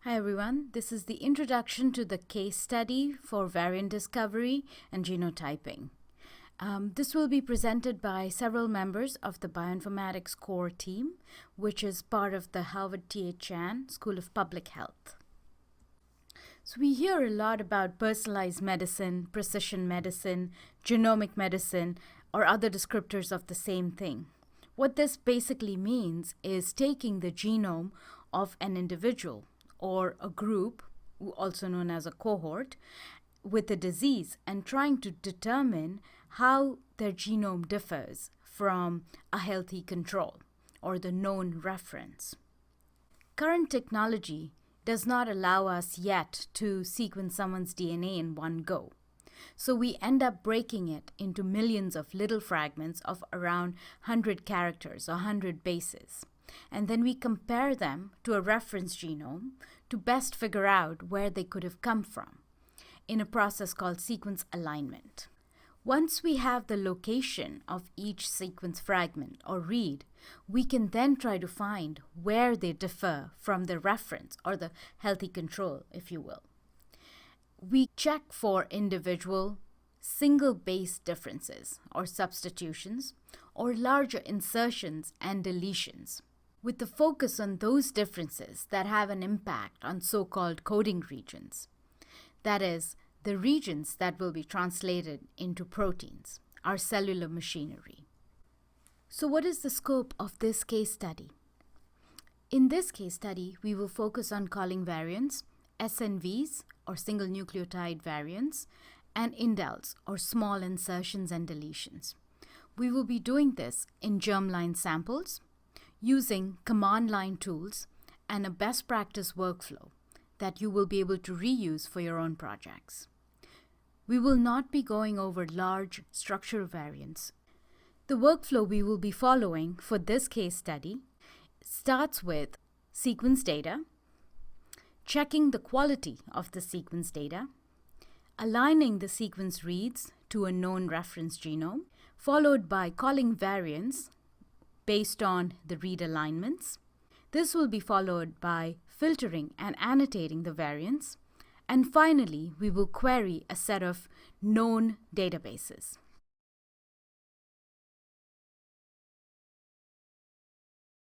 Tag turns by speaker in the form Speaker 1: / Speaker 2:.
Speaker 1: Hi everyone, this is the introduction to the case study for variant discovery and genotyping. This will be presented by several members of the bioinformatics core team, which is part of the Harvard T.H. Chan School of Public Health. So we hear a lot about personalized medicine, precision medicine, genomic medicine, or other descriptors of the same thing. What this basically means is taking the genome of an individual or a group, also known as a cohort, with a disease and trying to determine how their genome differs from a healthy control or the known reference. Current technology does not allow us yet to sequence someone's DNA in one go. So we end up breaking it into millions of little fragments of around 100 characters or 100 bases. And then we compare them to a reference genome to best figure out where they could have come from in a process called sequence alignment. Once we have the location of each sequence fragment or read, we can then try to find where they differ from the reference or the healthy control, if you will. We check for individual single base differences or substitutions or larger insertions and deletions, with the focus on those differences that have an impact on so-called coding regions. That is, the regions that will be translated into proteins, our cellular machinery. So what is the scope of this case study? In this case study, we will focus on calling variants, SNVs or single nucleotide variants, and indels or small insertions and deletions. We will be doing this in germline samples, using command line tools and a best practice workflow that you will be able to reuse for your own projects. We will not be going over large structural variants. The workflow we will be following for this case study starts with sequence data, checking the quality of the sequence data, aligning the sequence reads to a known reference genome, followed by calling variants based on the read alignments. This will be followed by filtering and annotating the variants. And finally, we will query a set of known databases.